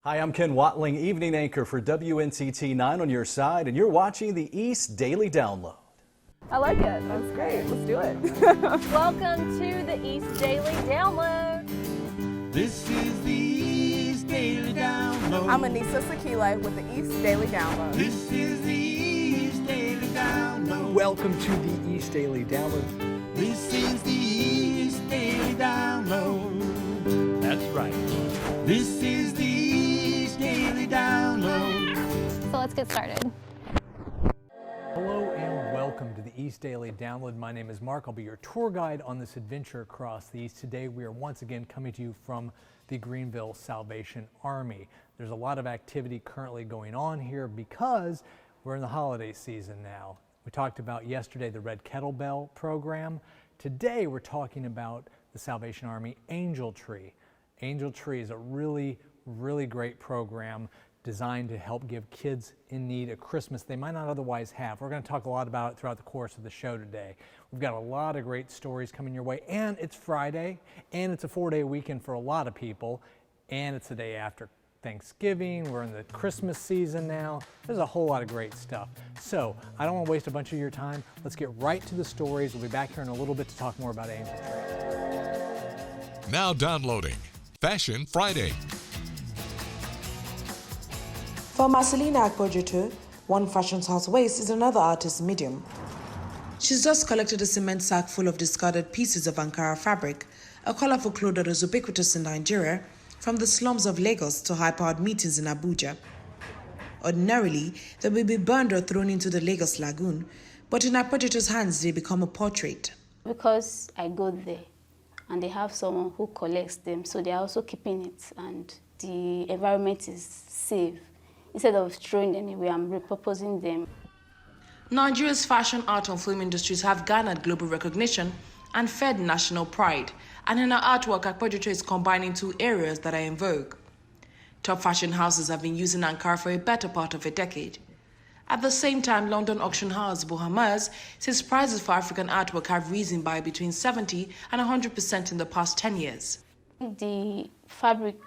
Hi, I'm Ken Watling, evening anchor for WNCT 9 on your side, and you're watching the East Daily Download. I like it. That's great. Let's do it. Welcome to the East Daily Download. This is the East Daily Download. I'm Anissa Sakile with the East Daily Download. This is the East Daily Download. Welcome to the East Daily Download. This is the East Daily Download. That's right. This is the East Daily Download. So let's get started. Hello and welcome to the East Daily Download. My name is Mark. I'll be your tour guide on this adventure across the East. Today we are once again coming to you from the Greenville Salvation Army. There's a lot of activity currently going on here because we're in the holiday season now. We talked about yesterday the Red Kettlebell program. Today we're talking about the Salvation Army Angel Tree. Angel Tree is a really great program designed to help give kids in need a Christmas they might not otherwise have. We're going to talk a lot about it throughout the course of the show today. We've got a lot of great stories coming your way, and it's Friday, and it's a 4-day weekend for a lot of people, and it's the day after Thanksgiving. We're in the Christmas season now. There's a whole lot of great stuff. So I don't want to waste a bunch of your time. Let's get right to the stories. We'll be back here in a little bit to talk more about Angel Tree. Now downloading Fashion Friday. For Marcelina Akpojutu, one fashion's house waste is another artist's medium. She's just collected a cement sack full of discarded pieces of Ankara fabric, a colorful cloth that is ubiquitous in Nigeria, from the slums of Lagos to high-powered meetings in Abuja. Ordinarily, they will be burned or thrown into the Lagos Lagoon, but in Akpojutu's hands they become a portrait. Because I go there and they have someone who collects them, so they're also keeping it and the environment is safe. Instead of throwing them away, I'm repurposing them. Nigeria's fashion, art and film industries have garnered global recognition and fed national pride. And in her artwork, Akpojutu is combining two areas that are in vogue. Top fashion houses have been using Ankara for a better part of a decade. At the same time, London auction house Bohamers says prices for African artwork have risen by between 70 and 100% in the past 10 years. The fabric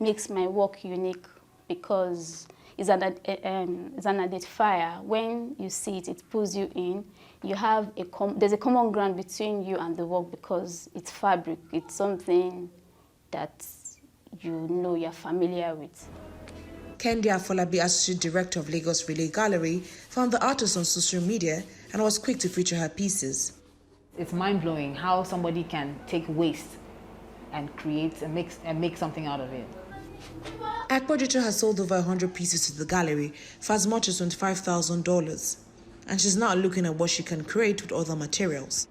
makes my work unique because it's an identifier. When you see it, it pulls you in. You have there's a common ground between you and the work because it's fabric. It's something that you're familiar with. Kendi Afolabi, Associate Director of Lagos Relay Gallery, found the artist on social media and was quick to feature her pieces. It's mind-blowing how somebody can take waste and create and make something out of it. Akpojutu has sold over 100 pieces to the gallery for as much as $25,000, and she's now looking at what she can create with other materials.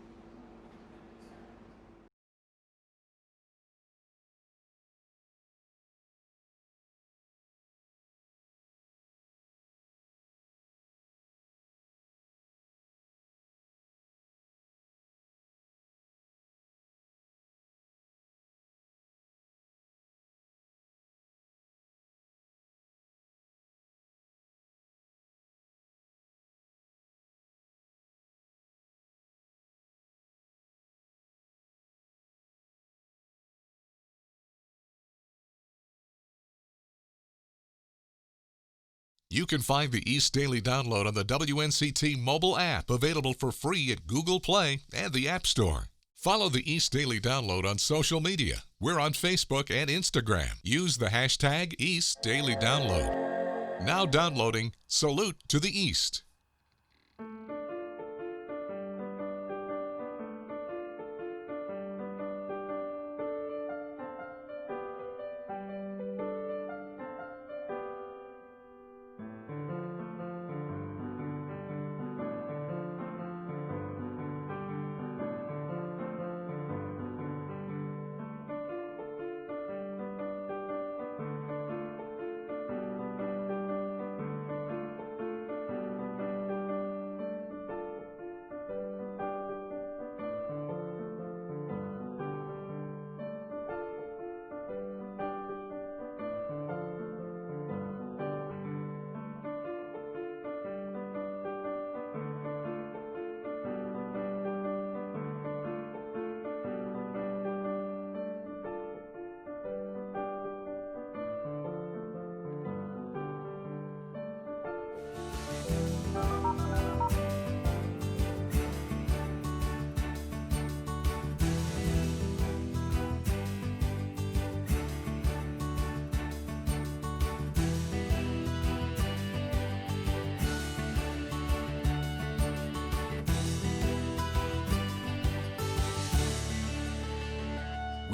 You can find the East Daily Download on the WNCT mobile app, available for free at Google Play and the App Store. Follow the East Daily Download on social media. We're on Facebook and Instagram. Use the hashtag East Daily Download. Now downloading Salute to the East.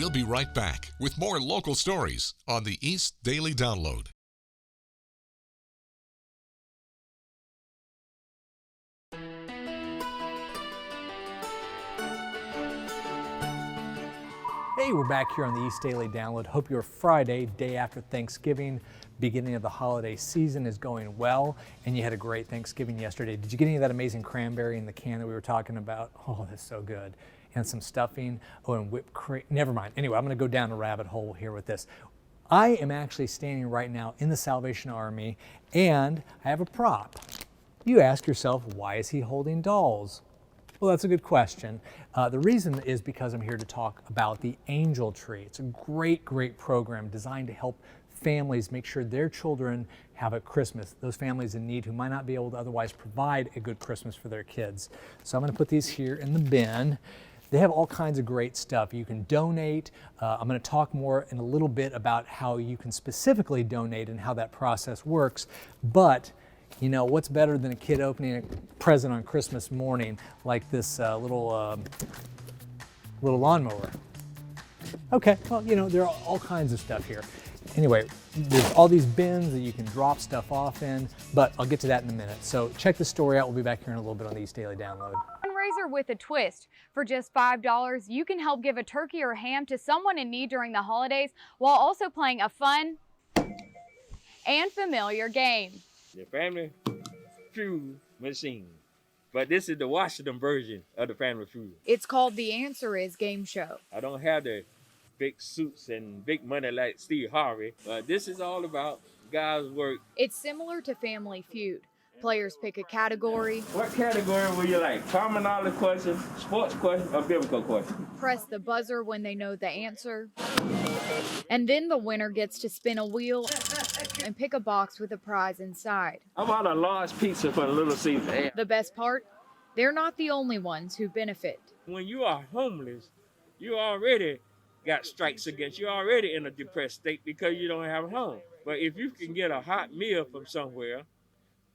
We'll be right back with more local stories on the East Daily Download. Hey, we're back here on the East Daily Download. Hope your Friday, day after Thanksgiving, beginning of the holiday season is going well, and you had a great Thanksgiving yesterday. Did you get any of that amazing cranberry in the can that we were talking about? Oh, that's so good. And some stuffing. Oh, and whipped cream. Never mind. Anyway, I'm going to go down a rabbit hole here with this. I am actually standing right now in the Salvation Army, and I have a prop. You ask yourself, why is he holding dolls? Well, that's a good question. The reason is because I'm here to talk about the Angel Tree. It's a great, great program designed to help families make sure their children have a Christmas, those families in need who might not be able to otherwise provide a good Christmas for their kids. So I'm going to put these here in the bin. They have all kinds of great stuff. You can donate. I'm going to talk more in a little bit about how you can specifically donate and how that process works. But you know, what's better than a kid opening a present on Christmas morning like this little lawnmower? Okay, well, you know, there are all kinds of stuff here. Anyway, there's all these bins that you can drop stuff off in, but I'll get to that in a minute. So check the story out. We'll be back here in a little bit on the East Daily Download. Fundraiser with a twist. For just $5, you can help give a turkey or ham to someone in need during the holidays while also playing a fun and familiar game. The Family Feud machine. But this is the Washington version of the Family Feud. It's called The Answer Is Game Show. I don't have the big suits and big money like Steve Harvey, but this is all about guys' work. It's similar to Family Feud. Players pick a category. What category would you like? Terminology question, sports question, or biblical question? Press the buzzer when they know the answer. And then the winner gets to spin a wheel and pick a box with a prize inside. How about a large pizza for a Little Caesar? The best part? They're not the only ones who benefit. When you are homeless, you already got strikes against you. You're already in a depressed state because you don't have a home. But if you can get a hot meal from somewhere,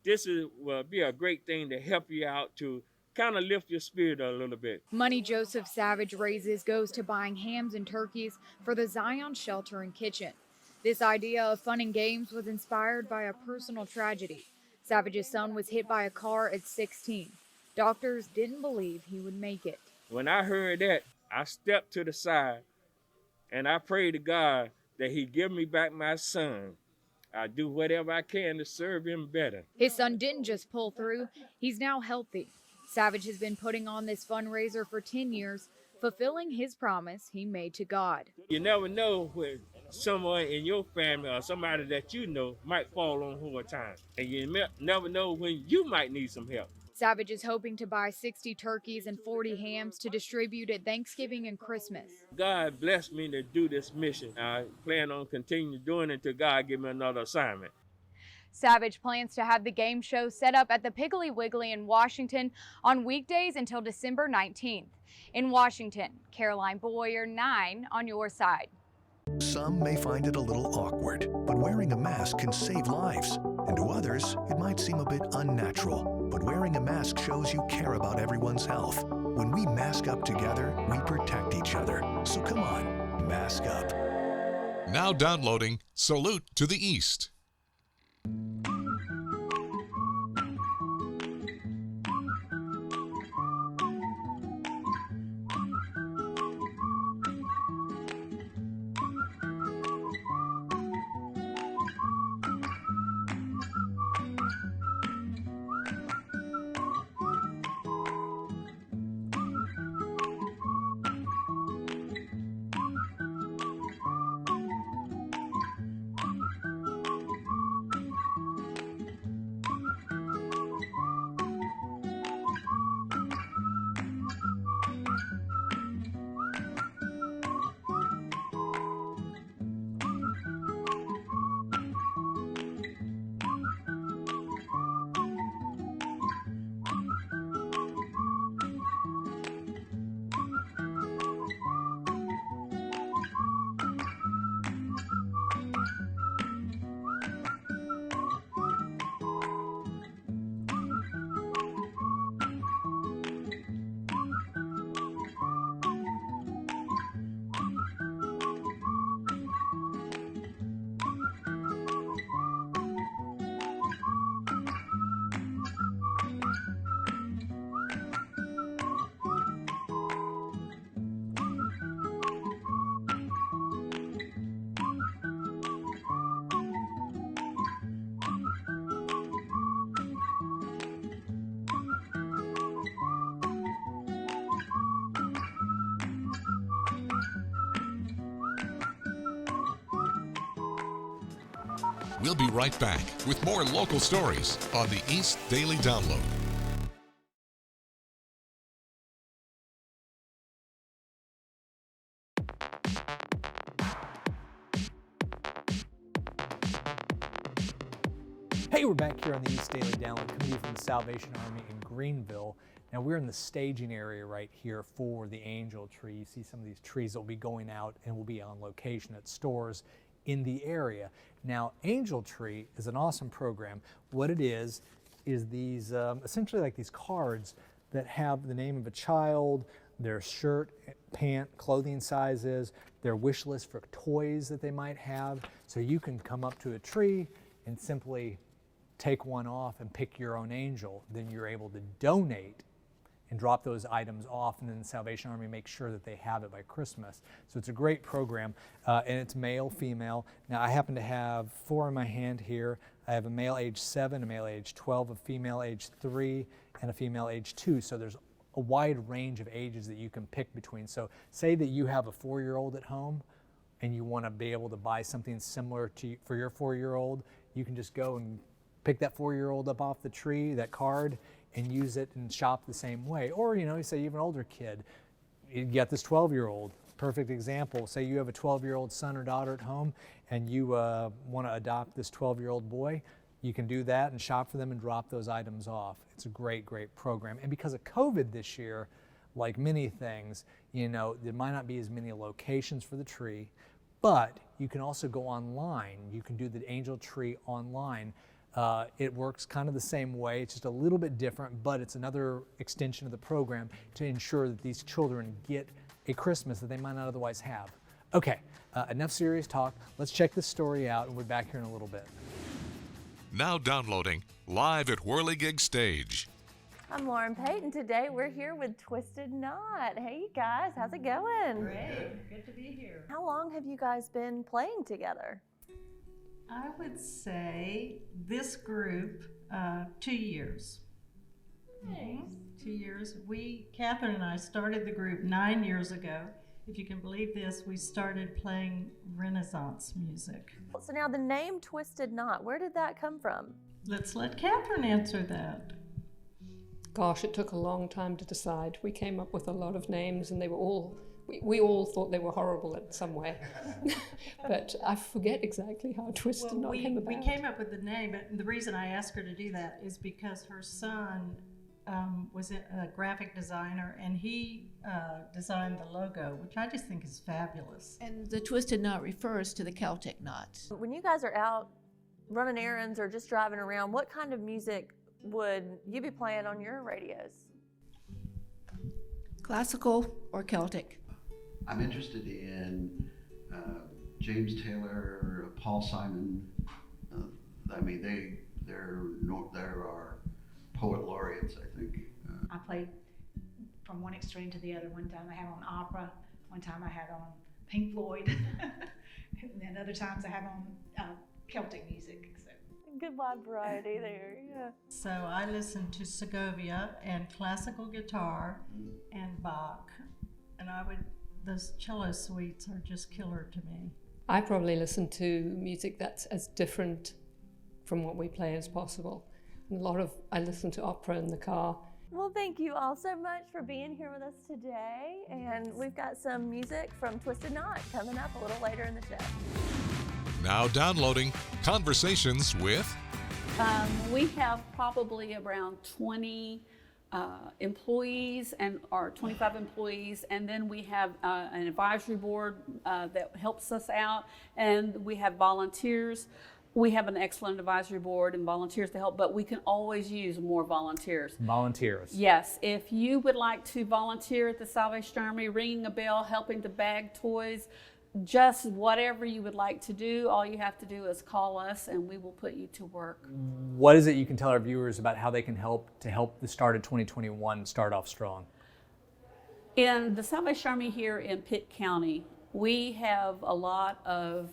this will be a great thing to help you out to kind of lift your spirit a little bit. Money Joseph Savage raises goes to buying hams and turkeys for the Zion Shelter and Kitchen. This idea of fun and games was inspired by a personal tragedy. Savage's son was hit by a car at 16. Doctors didn't believe he would make it. When I heard that, I stepped to the side and I prayed to God that he'd give me back my son. I do whatever I can to serve him better. His son didn't just pull through, he's now healthy. Savage has been putting on this fundraiser for 10 years, fulfilling his promise he made to God. You never know when someone in your family or somebody that you know might fall on hard times. And you never know when you might need some help. Savage is hoping to buy 60 turkeys and 40 hams to distribute at Thanksgiving and Christmas. God blessed me to do this mission. I plan on continuing doing it until God give me another assignment. Savage plans to have the game show set up at the Piggly Wiggly in Washington on weekdays until December 19th. In Washington, Caroline Boyer, 9 on your side. Some may find it a little awkward, but wearing a mask can save lives. And to others, it might seem a bit unnatural. But wearing a mask shows you care about everyone's health. When we mask up together, we protect each other. So come on, mask up. Now downloading Salute to the East. We'll be right back with more local stories on the East Daily Download. Hey, we're back here on the East Daily Download, coming to you from the Salvation Army in Greenville. Now we're in the staging area right here for the angel tree. You see some of these trees that will be going out and will be on location at stores in the area. Now, Angel Tree is an awesome program. What it is these essentially like these cards that have the name of a child, their shirt, pant, clothing sizes, their wish list for toys that they might have. So you can come up to a tree and simply take one off and pick your own angel. Then you're able to donate and drop those items off, and then the Salvation Army makes sure that they have it by Christmas. So it's a great program, and it's male, female. Now I happen to have 4 in my hand here. I have a male age 7, a male age 12, a female age 3, and a female age 2. So there's a wide range of ages that you can pick between. So say that you have a 4-year-old at home and you want to be able to buy something similar to for your 4-year-old, you can just go and pick that 4-year-old up off the tree, that card, and use it and shop the same way. Or, you know, you say you have an older kid, you got this 12-year-old, perfect example. Say you have a 12-year-old son or daughter at home and you want to adopt this 12-year-old boy, you can do that and shop for them and drop those items off. It's a great, great program. And because of COVID this year, like many things, you know, there might not be as many locations for the tree, but you can also go online. You can do the angel tree online. It works kind of the same way. It's just a little bit different, but it's another extension of the program to ensure that these children get a Christmas that they might not otherwise have. Okay, enough serious talk. Let's check this story out, and we'll be back here in a little bit. Now downloading, live at Whirligig Stage. I'm Lauren Payton. Today we're here with Twisted Knot. Hey you guys, how's it going? Great, good to be here. How long have you guys been playing together? I would say this group, 2 years. Nice. 2 years. Catherine and I started the group 9 years ago. If you can believe this, we started playing Renaissance music. So now the name Twisted Knot, where did that come from? Let's let Catherine answer that. Gosh, it took a long time to decide. We came up with a lot of names and they were all, we all thought they were horrible in some way. But I forget exactly how Twisted Knot came about. We came up with the name, but the reason I asked her to do that is because her son was a graphic designer, and he designed the logo, which I just think is fabulous. And the Twisted Knot refers to the Celtic knot. When you guys are out running errands or just driving around, what kind of music would you be playing on your radios? Classical or Celtic? I'm interested in James Taylor, Paul Simon. I mean, there are poet laureates, I think. I played from one extreme to the other. One time I had on opera, one time I had on Pink Floyd, and then other times I have on Celtic music. So. Good wide variety there, yeah. So I listen to Segovia and classical guitar and Bach, and those cello suites are just killer to me. I probably listen to music that's as different from what we play as possible. I listen to opera in the car. Well, thank you all so much for being here with us today. And we've got some music from Twisted Knot coming up a little later in the show. Now downloading, Conversations with. We have probably around 20 employees or 25 employees, and then we have an advisory board that helps us out, and we have volunteers. We have an excellent advisory board and volunteers to help, but we can always use more volunteers. Volunteers. Yes, if you would like to volunteer at the Salvation Army, ringing a bell, helping to bag toys, just whatever you would like to do, all you have to do is call us and we will put you to work. What is it you can tell our viewers about how they can help the start of 2021 start off strong? In the Salvation Army here in Pitt County, we have a lot of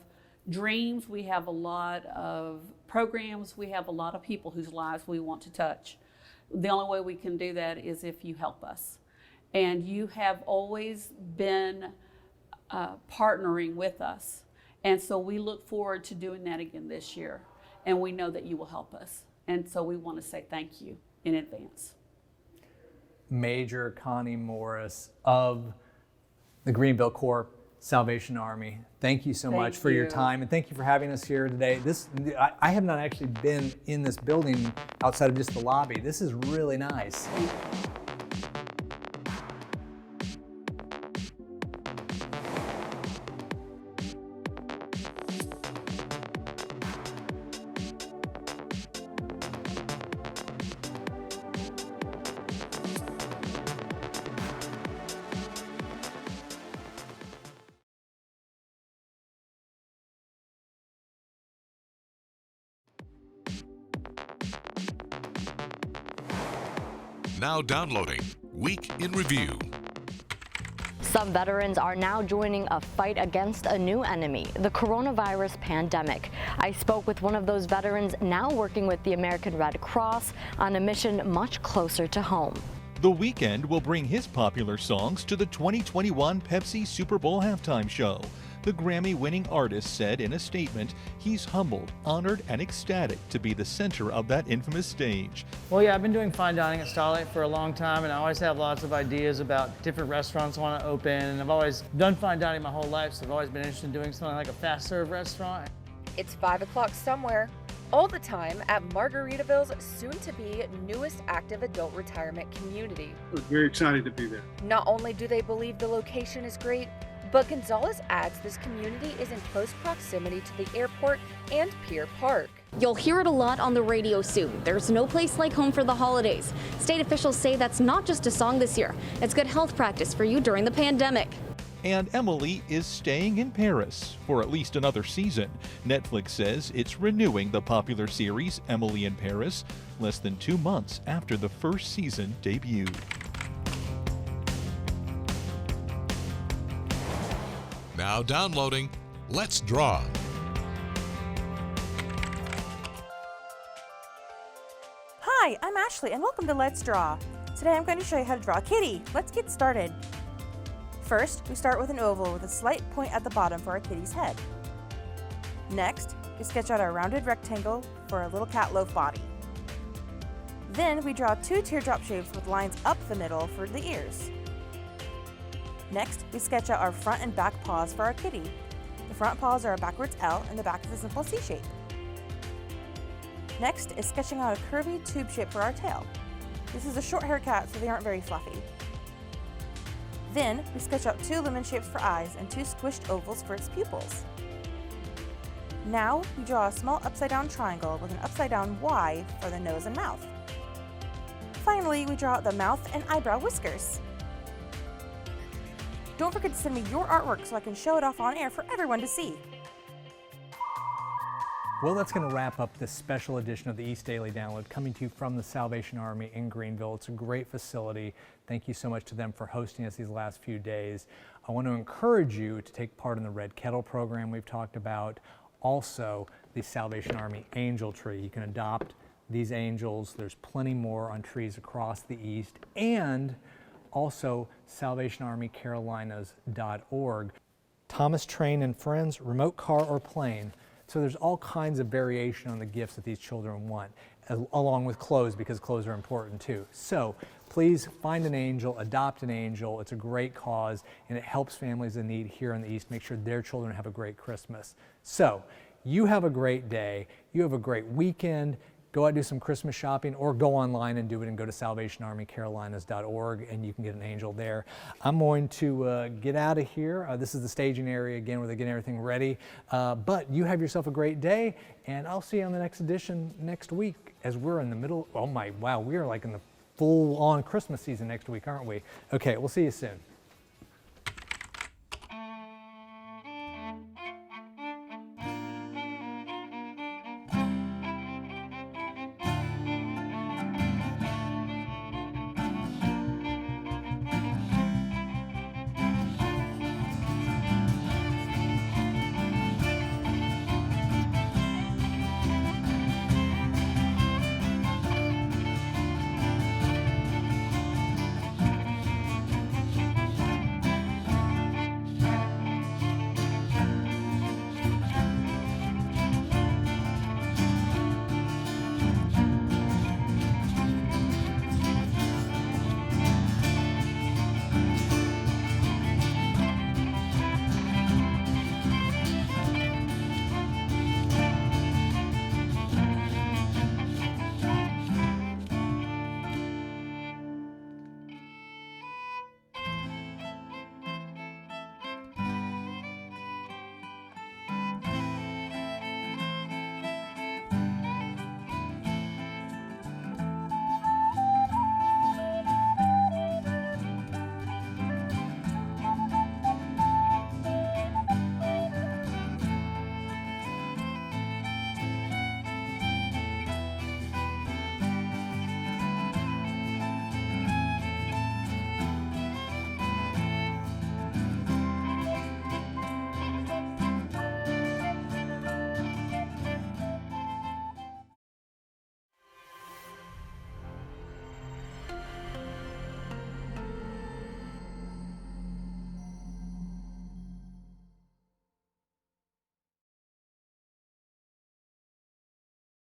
dreams, we have a lot of programs, we have a lot of people whose lives we want to touch. The only way we can do that is if you help us. And you have always been partnering with us. And so we look forward to doing that again this year. and we know that you will help us. And so we want to say thank you in advance. Major Connie Morris of the Greenville Corps Salvation Army, thank you so much for your time, and thank you for having us here today. I have not actually been in this building outside of just the lobby. This is really nice. Now downloading Week in Review. Some veterans are now joining a fight against a new enemy, the coronavirus pandemic. I spoke with one of those veterans now working with the American Red Cross on a mission much closer to home. The Weeknd will bring his popular songs to the 2021 Pepsi Super Bowl halftime show. The Grammy-winning artist said in a statement he's humbled, honored, and ecstatic to be the center of that infamous stage. Well, yeah, I've been doing fine dining at Starlight for a long time, and I always have lots of ideas about different restaurants I want to open, and I've always done fine dining my whole life, so I've always been interested in doing something like a fast serve restaurant. It's 5 o'clock somewhere, all the time at Margaritaville's soon-to-be newest active adult retirement community. We're very excited to be there. Not only do they believe the location is great, but Gonzalez adds this community is in close proximity to the airport and Pier Park. You'll hear it a lot on the radio soon. There's no place like home for the holidays. State officials say that's not just a song this year. It's good health practice for you during the pandemic. And Emily is staying in Paris for at least another season. Netflix says it's renewing the popular series Emily in Paris less than 2 months after the first season debuted. Now downloading Let's Draw. Hi, I'm Ashley and welcome to Let's Draw. Today I'm going to show you how to draw a kitty. Let's get started. First, we start with an oval with a slight point at the bottom for our kitty's head. Next, we sketch out our rounded rectangle for a little cat loaf body. Then we draw 2 teardrop shapes with lines up the middle for the ears. Next, we sketch out our front and back paws for our kitty. The front paws are a backwards L and the back is a simple C shape. Next is sketching out a curvy tube shape for our tail. This is a short hair cat, so they aren't very fluffy. Then, we sketch out 2 lemon shapes for eyes and 2 squished ovals for its pupils. Now, we draw a small upside-down triangle with an upside-down Y for the nose and mouth. Finally, we draw out the mouth and eyebrow whiskers. Don't forget to send me your artwork so I can show it off on air for everyone to see. Well, that's going to wrap up this special edition of the East Daily Download coming to you from the Salvation Army in Greenville. It's a great facility. Thank you so much to them for hosting us these last few days. I want to encourage you to take part in the Red Kettle program we've talked about. Also, the Salvation Army Angel Tree. You can adopt these angels. There's plenty more on trees across the East. And also SalvationArmyCarolinas.org. Thomas Train and Friends, remote car or plane. So there's all kinds of variation on the gifts that these children want, along with clothes, because clothes are important too. So please find an angel, adopt an angel. It's a great cause, and it helps families in need here in the East make sure their children have a great Christmas. So you have a great day. You have a great weekend. Go out and do some Christmas shopping, or go online and do it and go to SalvationArmyCarolinas.org and you can get an angel there. I'm going to get out of here. This is the staging area again where they're getting everything ready. But you have yourself a great day, and I'll see you on the next edition next week as we're in the middle. Oh my, wow, we are like in the full-on Christmas season next week, aren't we? Okay, we'll see you soon.